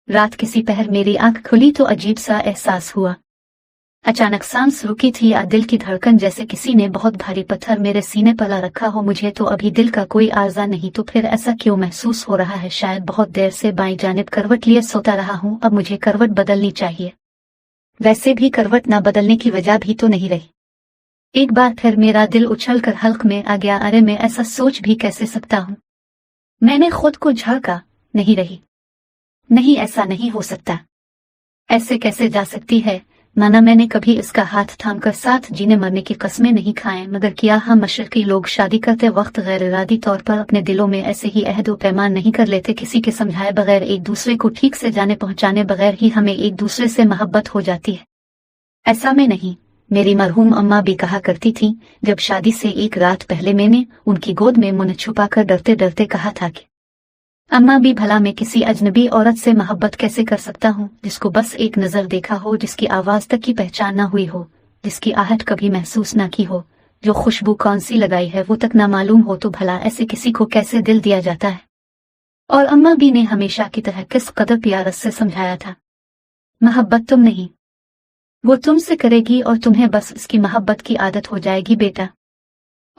रात किसी पहर मेरी आंख खुली तो अजीब सा एहसास हुआ। अचानक सांस रुकी थी या दिल की धड़कन, जैसे किसी ने बहुत भारी पत्थर मेरे सीने पर ला रखा हो। मुझे तो अभी दिल का कोई आर्जा नहीं, तो फिर ऐसा क्यों महसूस हो रहा है? शायद बहुत देर से बाईं जानिब करवट लिए सोता रहा हूँ, अब मुझे करवट बदलनी चाहिए। वैसे भी करवट न बदलने की वजह भी तो नहीं रही। एक बार फिर मेरा दिल उछल कर हल्क में आ गया। अरे मैं ऐसा सोच भी कैसे सकता हूँ? मैंने खुद को झड़का। नहीं रही, नहीं, ऐसा नहीं हो सकता। ऐसे कैसे जा सकती है? माना मैंने कभी इसका हाथ थामकर साथ जीने मरने की कस्में नहीं खाएं, मगर क्या हम मशरकी लोग शादी करते वक्त गैर इरादी तौर पर अपने दिलों में ऐसे ही अहद व पैमान नहीं कर लेते? किसी के समझाए बगैर, एक दूसरे को ठीक से जाने पहुंचाने बगैर ही हमें एक दूसरे से मोहब्बत हो जाती है। ऐसा मैं नहीं, मेरी मरहूम अम्मा भी कहा करती थी। जब शादी से एक रात पहले मैंने उनकी गोद में मुंह छुपाकर डरते डरते कहा था कि अम्मा भी, भला मैं किसी अजनबी औरत से मोहब्बत कैसे कर सकता हूँ, जिसको बस एक नजर देखा हो, जिसकी आवाज तक की पहचान ना हुई हो, जिसकी आहट कभी महसूस ना की हो, जो खुशबू कौन सी लगाई है वो तक ना मालूम हो, तो भला ऐसे किसी को कैसे दिल दिया जाता है? और अम्मा भी ने हमेशा की तरह किस कदर प्यार से समझाया था, मोहब्बत तुम नहीं, वो तुमसे करेगी और तुम्हें बस इसकी मोहब्बत की आदत हो जाएगी। बेटा,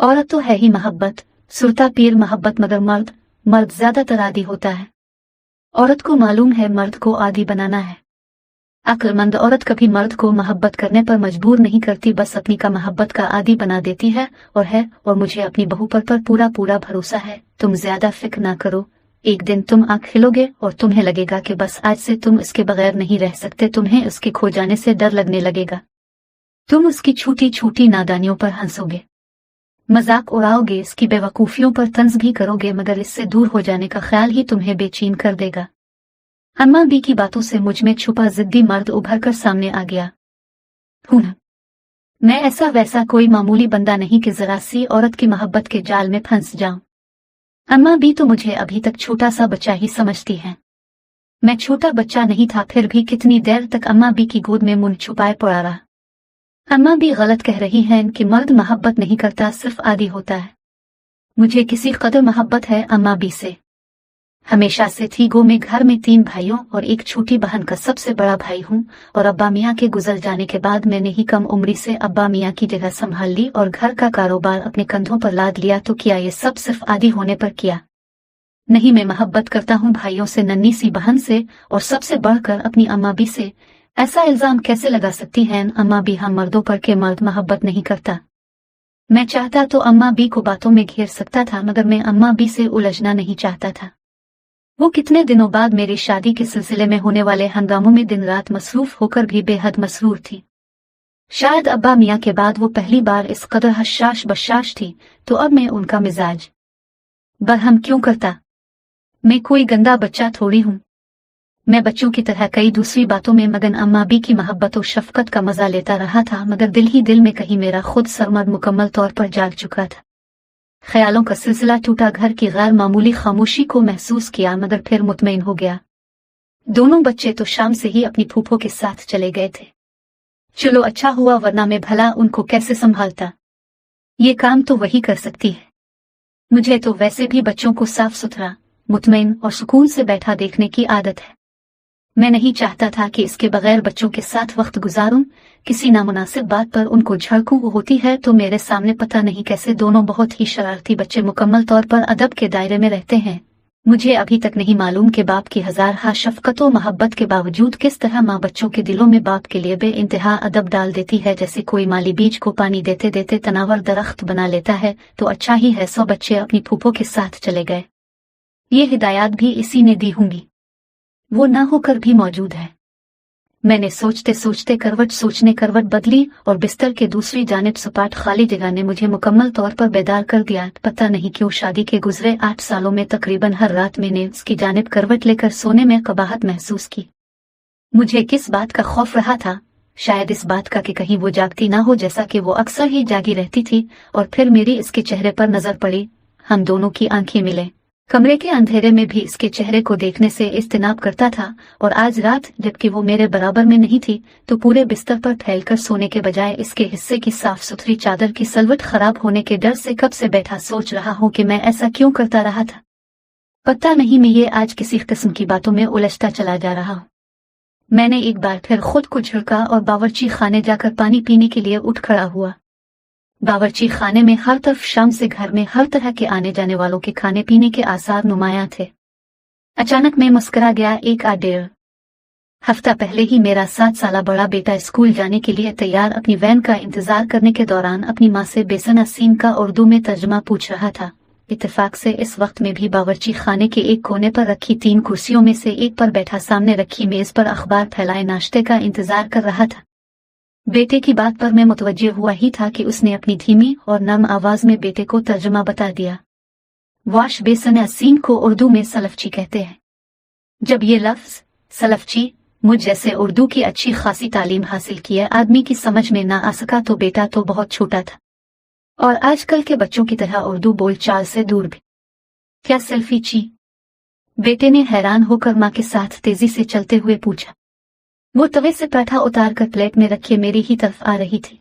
औरत तो है ही मोहब्बत, सुरता पीर मोहब्बत, मगर मर्द ज्यादातर आदी होता है। औरत को मालूम है मर्द को आदी बनाना है। अक्लमंद औरत कभी मर्द को मोहब्बत करने पर मजबूर नहीं करती, बस अपनी का मोहब्बत का आदी बना देती है। और मुझे अपनी बहू पर पूरा भरोसा है। तुम ज्यादा फिक्र ना करो, एक दिन तुम आंख खिलोगे और तुम्हें लगेगा कि बस आज से तुम इसके बगैर नहीं रह सकते। तुम्हें उसके खो जाने से डर लगने लगेगा। तुम उसकी छोटी छोटी नादानियों पर हंसोगे, मजाक उड़ाओगे, इसकी बेवकूफियों पर तंज भी करोगे, मगर इससे दूर हो जाने का ख्याल ही तुम्हें बेचैन कर देगा। अम्मा बी की बातों से मुझ में छुपा जिद्दी मर्द उभर कर सामने आ गया। मैं ऐसा वैसा कोई मामूली बंदा नहीं कि जरा सी औरत की मोहब्बत के जाल में फंस जाऊं। अम्मा बी तो मुझे अभी तक छोटा सा बच्चा ही समझती है। मैं छोटा बच्चा नहीं था, फिर भी कितनी देर तक अम्मा बी की गोद में मुंह छुपाए पड़ा रहा। अम्मा भी गलत कह रही हैं कि मर्द मोहब्बत नहीं करता, सिर्फ आदी होता है। मुझे किसी कदर मोहब्बत है अम्मा बी से, हमेशा से थी। गो मैं घर में 3 भाइयों और एक छोटी बहन का सबसे बड़ा भाई हूँ, और अब्बा मियाँ के गुजर जाने के बाद मैंने ही कम उम्री से अब्बा मियाँ की जगह संभाल ली और घर का कारोबार अपने कंधों पर लाद लिया। तो क्या ये सब सिर्फ आदी होने पर किया? नहीं, मैं मोहब्बत करता हूँ भाइयों से, नन्ही सी बहन से, और सबसे बढ़कर अपनी अम्मा बी से। ऐसा इल्जाम कैसे लगा सकती हैं अम्मा बी हम मर्दों पर के मर्द मोहब्बत नहीं करता? मैं चाहता तो अम्मा बी को बातों में घेर सकता था, मगर मैं अम्मा बी से उलझना नहीं चाहता था। वो कितने दिनों बाद मेरी शादी के सिलसिले में होने वाले हंगामों में दिन रात मसरूफ होकर भी बेहद मसरूर थी। शायद अब्बा मियाँ के बाद वो पहली बार इस कदर हशाश बशाश थी। तो अब मैं उनका मिजाज बरहम क्यों करता? मैं कोई गंदा बच्चा थोड़ी हूँ। मैं बच्चों की तरह कई दूसरी बातों में मगन अम्मा बी की मोहब्बत और शफकत का मजा लेता रहा था, मगर दिल ही दिल में कहीं मेरा खुद सरमद मुकम्मल तौर पर जाग चुका था। ख्यालों का सिलसिला टूटा, घर की गैर मामूली खामोशी को महसूस किया, मगर फिर मुतमईन हो गया। दोनों बच्चे तो शाम से ही अपनी फूफो के साथ चले गए थे। चलो अच्छा हुआ, वरना मैं भला उनको कैसे संभालता? ये काम तो वही कर सकती है। मुझे तो वैसे भी बच्चों को साफ सुथरा, मुतमईन और सुकून से बैठा देखने की आदत है। मैं नहीं चाहता था कि इसके बगैर बच्चों के साथ वक्त गुजारूं, किसी नामुनासिब बात पर उनको झड़कूं। वो होती है तो मेरे सामने पता नहीं कैसे दोनों बहुत ही शरारती बच्चे मुकम्मल तौर पर अदब के दायरे में रहते हैं। मुझे अभी तक नहीं मालूम कि बाप की हजारहा शफकत व मोहब्बत के बावजूद किस तरह माँ बच्चों के दिलों में बाप के लिए बे इंतहा अदब डाल देती है, जैसे कोई माली बीज को पानी देते देते तनावर दरख्त बना लेता है। तो अच्छा ही है 100 बच्चे अपनी फूफो के साथ चले गए। ये हिदायत भी इसी ने दी होंगी, वो ना होकर भी मौजूद है। मैंने सोचते सोचते करवट बदली और बिस्तर के दूसरी जानिब सपाट खाली जगह ने मुझे मुकम्मल तौर पर बेदार कर दिया। पता नहीं क्यों शादी के गुजरे 8 सालों में तकरीबन हर रात मैंने उसकी जानिब करवट लेकर सोने में कबाहत महसूस की। मुझे किस बात का खौफ रहा था? शायद इस बात का कि कहीं वो जागती ना हो, जैसा कि वो अक्सर ही जागी रहती थी। और फिर मेरी इसके चेहरे पर नजर पड़ी। हम दोनों की आंखें मिले। कमरे के अंधेरे में भी इसके चेहरे को देखने से इज्तिनाब करता था, और आज रात जबकि वो मेरे बराबर में नहीं थी, तो पूरे बिस्तर पर फैलकर सोने के बजाय इसके हिस्से की साफ सुथरी चादर की सलवट खराब होने के डर से कब से बैठा सोच रहा हूँ कि मैं ऐसा क्यों करता रहा था। पता नहीं मैं ये आज किसी किस्म की बातों में उलझता चला जा रहा हूँ। मैंने एक बार फिर खुद को झिड़का और बावर्ची खाने जाकर पानी पीने के लिए उठ खड़ा हुआ। बावर्ची खाने में हर तरफ शाम से घर में हर तरह के आने जाने वालों के खाने पीने के आसार नुमायां थे। अचानक मैं मुस्कुरा गया। 1.5 हफ्ता पहले ही मेरा 7 साला बड़ा बेटा स्कूल जाने के लिए तैयार अपनी वैन का इंतजार करने के दौरान अपनी माँ से बेसन असीम का उर्दू में तर्जुमा पूछ रहा था। इत्तेफाक से इस वक्त में भी बावर्ची खाने के एक कोने पर रखी 3 कुर्सियों में से एक पर बैठा सामने रखी मेज पर अखबार फैलाए नाश्ते का इंतजार कर रहा था। बेटे की बात पर मैं मुतवज्जे हुआ ही था कि उसने अपनी धीमी और नर्म आवाज में बेटे को तर्जुमा बता दिया। वाश बेसन असीम को उर्दू में सलफची कहते हैं। जब ये लफ्ज सलफची मुझ जैसे उर्दू की अच्छी खासी तालीम हासिल किए आदमी की समझ में ना आ सका तो बेटा तो बहुत छोटा था और आजकल के बच्चों की तरह उर्दू बोलचाल से दूर भी। क्या सल्फीची? बेटे ने हैरान होकर माँ के साथ तेजी से चलते हुए पूछा। वो तवे से पराठा उतार कर प्लेट में रखे मेरी ही तरफ आ रही थी।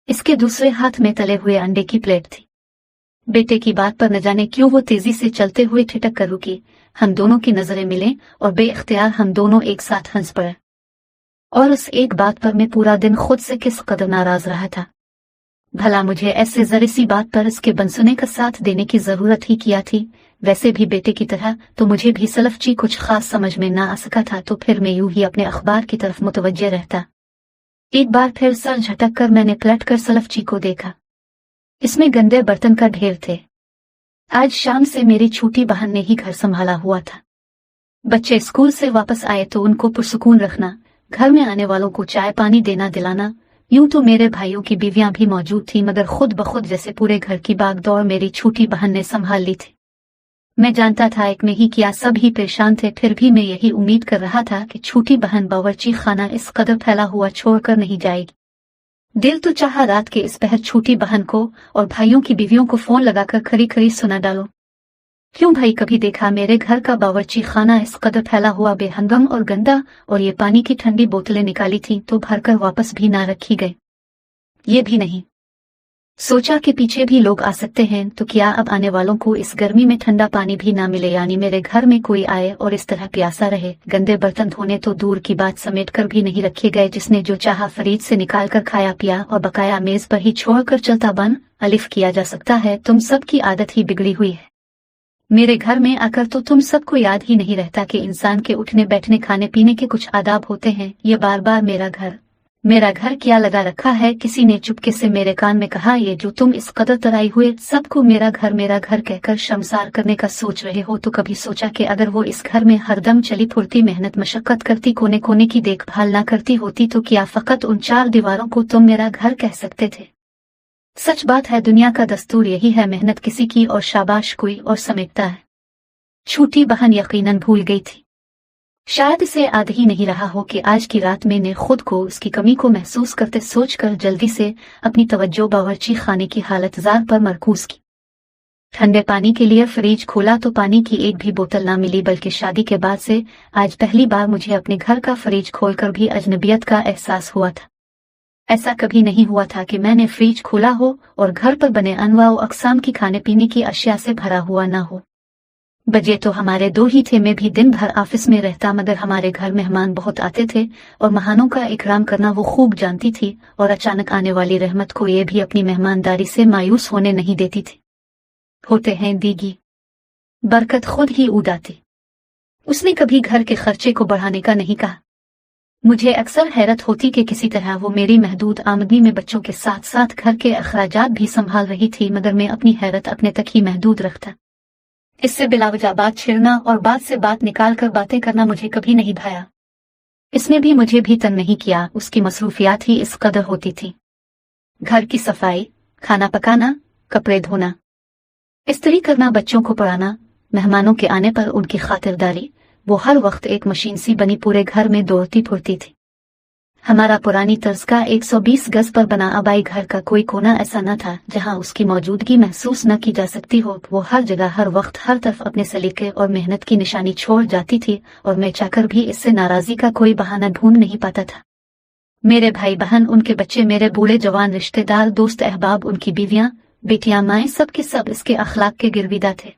इसके दूसरे हाथ में तले हुए अंडे की प्लेट थी। बेटे की बात पर न जाने क्यों वो तेजी से चलते हुए ठिठक कर रुकी। हम दोनों की नजरें मिले और बेइख्तियार हम दोनों एक साथ हंस पड़े। और उस एक बात पर मैं पूरा दिन खुद से किस कदर नाराज रहा था। भला मुझे ऐसे जरी सी बात पर इसके बंसुने का साथ देने की जरूरत ही क्या थी। वैसे भी बेटे की तरह तो मुझे भी सलफची कुछ खास समझ में ना आ सका था, तो फिर मैं यूं ही अपने अखबार की तरफ मुतवज्जे रहता। एक बार फिर सर झटक कर मैंने पलट कर सलफची को देखा। इसमें गंदे बर्तन का ढेर थे। आज शाम से मेरी छोटी बहन ने ही घर संभाला हुआ था। बच्चे स्कूल से वापस आए तो उनको पुरसुकून रखना, घर में आने वालों को चाय पानी देना दिलाना। यूं तो मेरे भाइयों की बीवियां भी मौजूद थी, मगर खुद ब खुद जैसे पूरे घर की बागडोर मेरी छोटी बहन ने संभाल ली थी। मैं जानता था एक में ही क्या सब ही परेशान थे, फिर भी मैं यही उम्मीद कर रहा था कि छोटी बहन बावर्ची खाना इस कदर फैला हुआ छोड़कर नहीं जाएगी। दिल तो चाहा रात के इस पहर छोटी बहन को और भाइयों की बीवियों को फोन लगाकर खरी खरी सुना डालो। क्यों भाई, कभी देखा मेरे घर का बावर्ची खाना इस कदर फैला हुआ बेहंगम और गंदा? और ये पानी की ठंडी बोतलें निकाली थी तो भरकर वापस भी ना रखी गई। ये भी नहीं सोचा कि पीछे भी लोग आ सकते हैं, तो क्या अब आने वालों को इस गर्मी में ठंडा पानी भी ना मिले, यानी मेरे घर में कोई आए और इस तरह प्यासा रहे। गंदे बर्तन धोने तो दूर की बात समेट कर भी नहीं रखे गए। जिसने जो चाहा फ्रिज से निकाल कर खाया पिया और बकाया मेज पर ही छोड़कर चलता बन अलिफ किया जा सकता है। तुम सब की आदत ही बिगड़ी हुई है। मेरे घर में आकर तो तुम सबको याद ही नहीं रहता कि इंसान के उठने बैठने खाने पीने के कुछ आदाब होते हैं। ये बार बार मेरा घर क्या लगा रखा है। किसी ने चुपके से मेरे कान में कहा, ये जो तुम इस कदर तराई हुए सबको मेरा घर कहकर शर्मसार करने का सोच रहे हो, तो कभी सोचा कि अगर वो इस घर में हरदम चली फुर्ती मेहनत मशक्कत करती, कोने कोने की देखभाल ना करती होती, तो क्या फकत उन 4 दीवारों को तुम मेरा घर कह सकते थे? सच बात है, दुनिया का दस्तूर यही है, मेहनत किसी की और शाबाश कोई और समेटता है। छोटी बहन यकीनन भूल गई थी। शायद इसे याद ही नहीं रहा हो कि आज की रात मैंने खुद को उसकी कमी को महसूस करते सोचकर जल्दी से अपनी तवज्जो बावर्ची खाने की हालत जार पर मरकूज की। ठंडे पानी के लिए फ्रिज खोला तो पानी की एक भी बोतल ना मिली, बल्कि शादी के बाद से आज पहली बार मुझे अपने घर का फ्रिज खोलकर भी अजनबियत का एहसास हुआ था। ऐसा कभी नहीं हुआ था कि मैंने फ्रिज खोला हो और घर पर बने अनवाओ अकसाम की खाने पीने की अशिया से भरा हुआ ना हो। बजे तो हमारे 2 ही थे। मैं भी दिन भर ऑफिस में रहता, मगर हमारे घर मेहमान बहुत आते थे और मेहमानों का इकराम करना वो खूब जानती थी, और अचानक आने वाली रहमत को ये भी अपनी मेहमानदारी से मायूस होने नहीं देती थी। होते हैं दीगी बरकत खुद ही उड़ाती। उसने कभी घर के खर्चे को बढ़ाने का नहीं कहा। मुझे अक्सर हैरत होती कि किसी तरह वो मेरी महदूद आमदनी में बच्चों के साथ साथ घर के अखराजात भी संभाल रही थी, मगर मैं अपनी हैरत अपने तक ही महदूद रखता। इससे बिलावजा बात छेड़ना और बात से बात निकाल कर बातें करना मुझे कभी नहीं भाया। इसने भी मुझे भी तंग नहीं किया। उसकी मसरूफियात ही इस कदर होती थी। घर की सफाई, खाना पकाना, कपड़े धोना, इस्त्री करना, बच्चों को पढ़ाना, मेहमानों के आने पर उनकी खातिरदारी, वो हर वक्त एक मशीन सी बनी पूरे घर में दौड़ती फुरती थी। हमारा पुरानी तर्ज का 120 गज पर बना आबाई घर का कोई कोना ऐसा न था जहां उसकी मौजूदगी महसूस न की जा सकती हो। वो हर जगह हर वक्त हर तरफ अपने सलीके और मेहनत की निशानी छोड़ जाती थी, और मैं चाहकर भी इससे नाराजगी का कोई बहाना ढूंढ नहीं पाता था। मेरे भाई बहन, उनके बच्चे, मेरे बूढ़े जवान रिश्तेदार, दोस्त अहबाब, उनकी बीवियां, बेटियां, माएं, सब के सब इसके अखलाक के गिरविदा थे।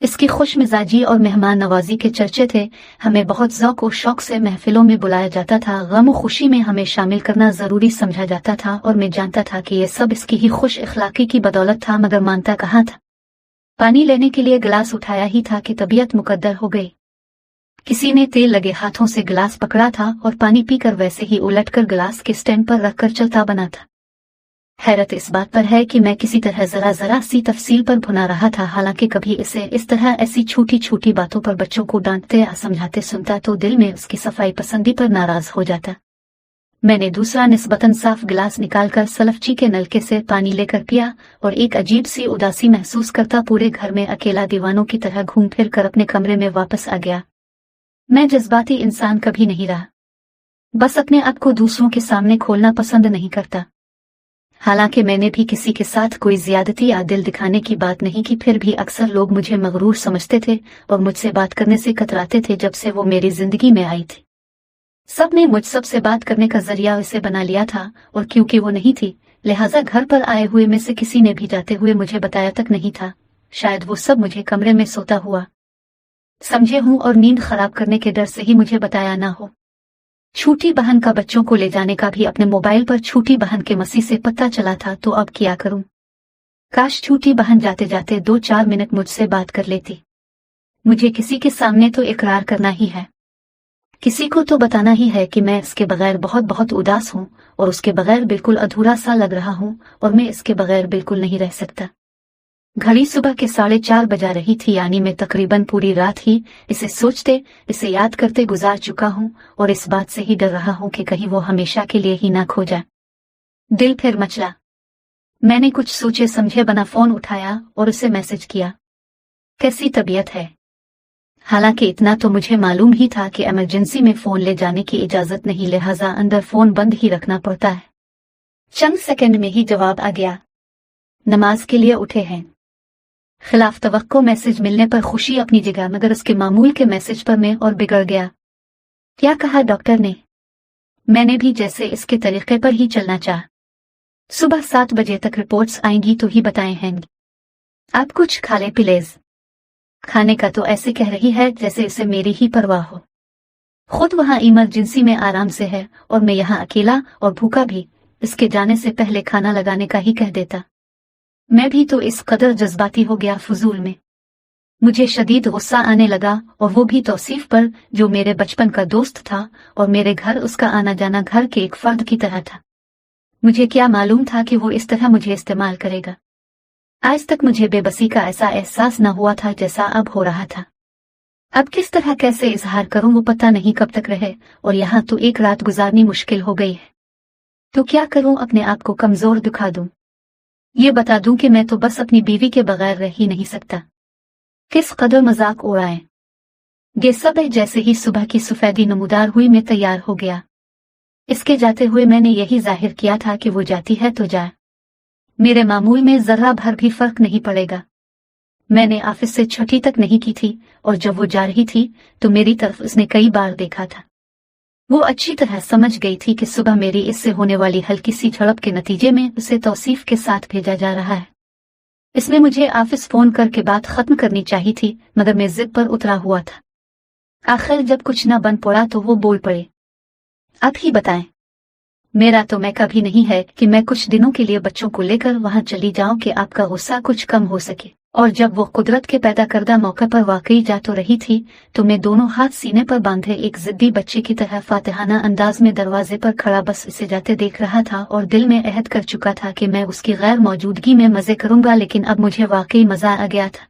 इसकी खुश मिजाजी और मेहमान नवाजी के चर्चे थे। हमें बहुत ज़ौक और शौक से महफिलों में बुलाया जाता था। गम और खुशी में हमें शामिल करना ज़रूरी समझा जाता था और मैं जानता था कि ये सब इसकी ही खुश इखलाकी की बदौलत था, मगर मानता कहाँ था। पानी लेने के लिए गिलास उठाया ही था कि तबीयत मुकद्दर हो गई। किसी ने तेल लगे हाथों से गिलास पकड़ा था और पानी पीकर वैसे ही उलटकर गिलास के स्टैंड पर रखकर चलता बना था। हैरत इस बात पर है कि मैं किसी तरह जरा सी तफसील पर भुना रहा था। हालांकि कभी इसे इस तरह ऐसी छोटी छोटी बातों पर बच्चों को डांटते या समझाते सुनता तो दिल में उसकी सफाई पसंदी पर नाराज हो जाता। मैंने दूसरा निस्बतन साफ गिलास निकालकर सलफची के नलके से पानी लेकर पिया और एक अजीब सी उदासी महसूस करता पूरे घर में अकेला दीवानों की तरह घूम फिर कर अपने कमरे में वापस आ गया। मैं जज्बाती इंसान कभी नहीं रहा, बस अपने आप को दूसरों के सामने खोलना पसंद नहीं करता। हालांकि मैंने भी किसी के साथ कोई ज्यादती या दिल दिखाने की बात नहीं की, फिर भी अक्सर लोग मुझे मगरूर समझते थे और मुझसे बात करने से कतराते थे जब से वो मेरी जिंदगी में आई थी। सब ने मुझ सबसे बात करने का जरिया उसे बना लिया था और क्योंकि वो नहीं थी लिहाजा घर पर आए हुए में से किसी ने भी जाते हुए मुझे बताया तक नहीं था। शायद वो सब मुझे कमरे में सोता हुआ समझे हूं और नींद खराब करने के डर से ही मुझे बताया ना हो। छोटी बहन का बच्चों को ले जाने का भी अपने मोबाइल पर छोटी बहन के मसीह से पता चला था, तो अब क्या करूं। काश छोटी बहन जाते जाते 2-4 मिनट मुझसे बात कर लेती। मुझे किसी के सामने तो इकरार करना ही है, किसी को तो बताना ही है कि मैं इसके बगैर बहुत बहुत उदास हूं और उसके बगैर बिल्कुल अधूरा सा लग रहा हूं और मैं इसके बगैर बिल्कुल नहीं रह सकता। घड़ी सुबह के 4:30 बजा रही थी, यानी मैं तकरीबन पूरी रात ही इसे सोचते, इसे याद करते गुजार चुका हूं और इस बात से ही डर रहा हूं कि कहीं वो हमेशा के लिए ही ना खो जाए। दिल फिर मचला। मैंने कुछ सोचे समझे बना फोन उठाया और उसे मैसेज किया, कैसी तबीयत है। हालांकि इतना तो मुझे मालूम ही था कि इमरजेंसी में फोन ले जाने की इजाजत नहीं, लिहाजा अंदर फोन बंद ही रखना पड़ता है। चंद सेकंड में ही जवाब आ गया, नमाज के लिए उठे हैं। खिलाफ तवक्को मैसेज मिलने पर खुशी अपनी जगह, मगर उसके मामूल के मैसेज पर मैं और बिगड़ गया। क्या कहा डॉक्टर ने? मैंने भी जैसे इसके तरीके पर ही चलना चाहा। सुबह 7 बजे तक रिपोर्ट्स आएंगी तो ही बताए हैं। आप कुछ खा ले प्लीज। खाने का तो ऐसे कह रही है जैसे इसे मेरी ही परवाह हो। खुद वहां इमरजेंसी में आराम से है और मैं यहाँ अकेला और भूखा भी। इसके जाने से पहले खाना लगाने का ही कह देता। मैं भी तो इस कदर जज्बाती हो गया फजूल में। मुझे शदीद गुस्सा आने लगा और वो भी तौसीफ पर, जो मेरे बचपन का दोस्त था और मेरे घर उसका आना जाना घर के एक फर्द की तरह था। मुझे क्या मालूम था कि वो इस तरह मुझे इस्तेमाल करेगा। आज तक मुझे बेबसी का ऐसा एहसास न हुआ था जैसा अब हो रहा था। अब किस तरह कैसे इजहार करूं वो पता नहीं कब तक रहे, और यहाँ तो एक रात गुजारनी मुश्किल हो गई है। तो क्या करूं, अपने आप को कमजोर दिखा दूं, ये बता दूं कि मैं तो बस अपनी बीवी के बगैर रह ही नहीं सकता। किस कदर मजाक उड़ाएं। ये सब जैसे ही सुबह की सफेदी नमूदार हुई मैं तैयार हो गया। इसके जाते हुए मैंने यही जाहिर किया था कि वो जाती है तो जाए, मेरे मामूल में जर्रा भर भी फर्क नहीं पड़ेगा। मैंने ऑफिस से छुट्टी तक नहीं की थी और जब वो जा रही थी तो मेरी तरफ उसने कई बार देखा था। वो अच्छी तरह समझ गई थी कि सुबह मेरी इससे होने वाली हल्की सी झड़प के नतीजे में उसे तौसीफ के साथ भेजा जा रहा है। इसमें मुझे ऑफिस फोन करके बात खत्म करनी चाहिए थी, मगर मैं जिद पर उतरा हुआ था। आखिर जब कुछ न बन पड़ा तो वो बोल पड़े, आप ही बताएं। मेरा तो मैं कभी नहीं है कि मैं कुछ दिनों के लिए बच्चों को लेकर वहां चली जाऊं कि आपका गुस्सा कुछ कम हो सके। और जब वो कुदरत के पैदा करदा मौके पर वाकई जा तो रही थी तो मैं दोनों हाथ सीने पर बांधे एक जिद्दी बच्चे की तरह फातिहाना अंदाज में दरवाजे पर खड़ा बस इसे जाते देख रहा था और दिल में अहद कर चुका था कि मैं उसकी गैर मौजूदगी में मजे करूंगा। लेकिन अब मुझे वाकई मजा आ गया था।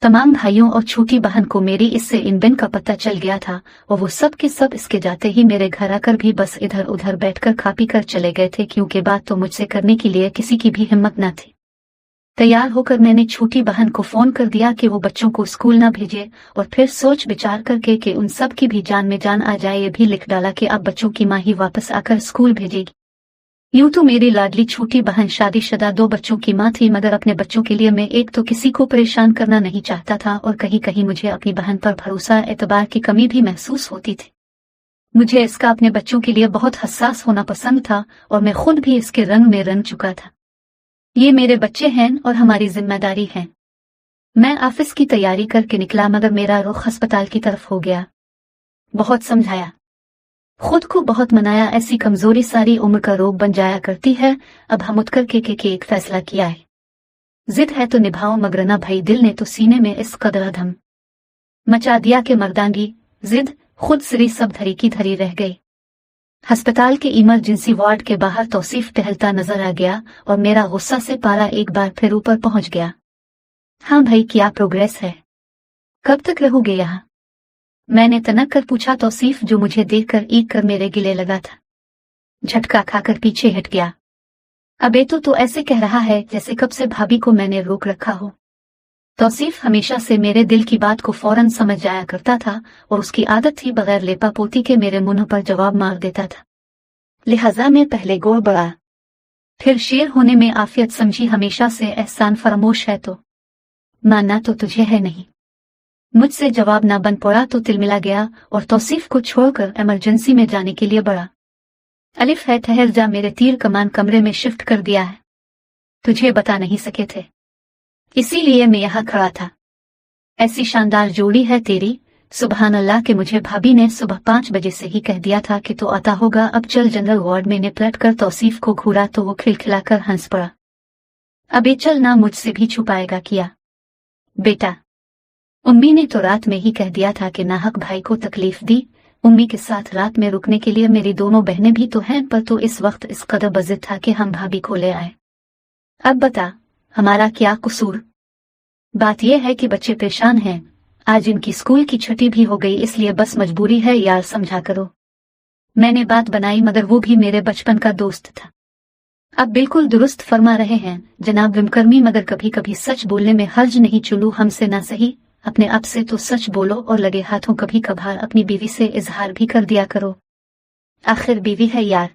तमाम भाइयों और छोटी बहन को मेरी इससे इन बिन का पता चल गया था और वो सब के सब इसके जाते ही मेरे घर आकर भी बस इधर उधर बैठकर खा पी कर चले गए थे, क्योंकि बात तो मुझसे करने के लिए किसी की भी हिम्मत न थी। तैयार होकर मैंने छोटी बहन को फोन कर दिया कि वो बच्चों को स्कूल न भेजे और फिर सोच विचार करके कि उन सब की भी जान में जान आ जाए ये भी लिख डाला कि अब बच्चों की माँ ही वापस आकर स्कूल भेजेगी। यूं तो मेरी लाडली छोटी बहन शादीशुदा 2 बच्चों की माँ थी, मगर अपने बच्चों के लिए मैं एक तो किसी को परेशान करना नहीं चाहता था और कहीं कहीं मुझे अपनी बहन पर भरोसा एतबार की कमी भी महसूस होती थी। मुझे इसका अपने बच्चों के लिए बहुत हसास होना पसंद था और मैं खुद भी इसके रंग में रंग चुका था। ये मेरे बच्चे हैं और हमारी जिम्मेदारी है। मैं ऑफिस की तैयारी करके निकला मगर मेरा रुख अस्पताल की तरफ हो गया। बहुत समझाया, खुद को बहुत मनाया, ऐसी कमजोरी सारी उम्र का रोग बन जाया करती है। अब हम उठ कर के एक फैसला किया है, जिद है तो निभाओ मगर ना भाई, दिल ने तो सीने में इस कदर धम मचा दिया कि मर्दांगी जिद खुद सिरी सब धरी की धरी रह गई। अस्पताल के इमरजेंसी वार्ड के बाहर तौसीफ टहलता नजर आ गया और मेरा गुस्सा से पारा एक बार फिर ऊपर पहुंच गया। हाँ भाई, क्या प्रोग्रेस है? कब तक रहोगे यहाँ? मैंने तनक कर पूछा। तौसीफ जो मुझे देखकर ईक कर मेरे गिले लगा था, झटका खाकर पीछे हट गया। अबे तो ऐसे कह रहा है जैसे कब से भाभी को मैंने रोक रखा हो। तौसीफ हमेशा से मेरे दिल की बात को फौरन समझ जाया करता था और उसकी आदत थी बगैर लेपा पोती के मेरे मुंह पर जवाब मार देता था। लिहाजा मैं पहले गोड़ बढ़ा, फिर शेर होने में आफियत समझी। हमेशा से एहसान फरामोश है तो मानना तो तुझे है नहीं। मुझसे जवाब ना बन पड़ा तो तिलमिला गया और तौसीफ को छोड़कर इमरजेंसी में जाने के लिए बढ़ा। अलिफ है, ठहर जा, मेरे तीर कमान कमरे में शिफ्ट कर दिया है। तुझे बता नहीं सके थे, इसीलिए मैं यहाँ खड़ा था। ऐसी शानदार जोड़ी है तेरी, सुबहान अल्लाह के मुझे भाभी ने सुबह 5 बजे से ही कह दिया था कि तो आता होगा। अब चल जनरल वार्ड में। ने पलट कर तौसीफ को घूरा तो वो खिलखिलाकर हंस पड़ा। अबे चल ना, मुझसे भी छुपाएगा किया? बेटा, उम्मी ने तो रात में ही कह दिया था कि नाहक भाई को तकलीफ दी। उम्मी के साथ रात में रुकने के लिए मेरी दोनों बहनें भी तो हैं, पर तो इस वक्त इस कदर बजिद था कि हम भाभी को ले आए। अब बता, हमारा क्या कसूर? बात यह है कि बच्चे परेशान हैं। आज इनकी स्कूल की छुट्टी भी हो गई, इसलिए बस मजबूरी है यार, समझा करो। मैंने बात बनाई मगर वो भी मेरे बचपन का दोस्त था। अब बिल्कुल दुरुस्त फरमा रहे हैं जनाब विमकर्मी, मगर कभी कभी सच बोलने में हर्ज नहीं। चुलू हमसे ना सही, अपने आप से तो सच बोलो और लगे हाथों कभी कभार अपनी बीवी से इजहार भी कर दिया करो। आखिर बीवी है यार,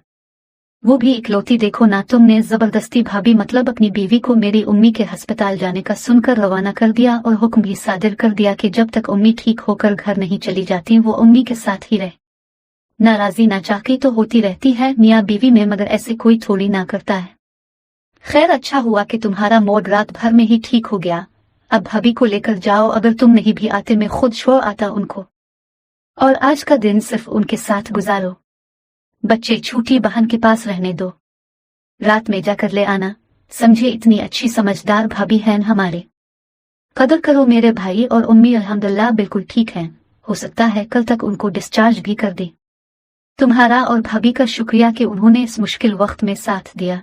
वो भी इकलौती। देखो ना, तुमने जबरदस्ती भाभी मतलब अपनी बीवी को मेरी उम्मी के अस्पताल जाने का सुनकर रवाना कर दिया और हुक्म भी सादिर कर दिया कि जब तक उम्मी ठीक होकर घर नहीं चली जाती वो उम्मी के साथ ही रहे। नाराजी नाचाकी तो होती रहती है मियाँ बीवी में, मगर ऐसे कोई थोड़ी ना करता है। खैर, अच्छा हुआ कि तुम्हारा मूड रात भर में ही ठीक हो गया। अब भाभी को लेकर जाओ, अगर तुम नहीं भी आते मैं खुद छोड़ आता उनको, और आज का दिन सिर्फ उनके साथ गुजारो। बच्चे छोटी बहन के पास रहने दो, रात में जाकर ले आना। समझे, इतनी अच्छी समझदार भाभी हैं हमारे। कदर करो मेरे भाई। और उम्मी अल्हम्दुलिल्लाह बिल्कुल ठीक हैं, हो सकता है कल तक उनको डिस्चार्ज भी कर दे। तुम्हारा और भाभी का शुक्रिया कि उन्होंने इस मुश्किल वक्त में साथ दिया।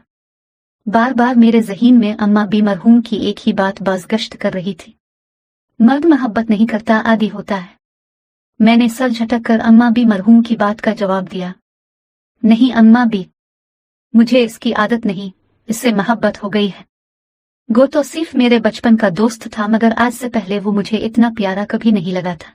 बार बार मेरे ज़हीन में अम्मा भी मरहूम की एक ही बात बाज़गश्त कर रही थी, मर्द मोहब्बत नहीं करता, आदी होता है। मैंने सर झटक कर अम्मा भी मरहूम की बात का जवाब दिया। नहीं अम्मा भी, मुझे इसकी आदत नहीं, इससे मोहब्बत हो गई है। गो तौसीफ मेरे बचपन का दोस्त था, मगर आज से पहले वो मुझे इतना प्यारा कभी नहीं लगा था।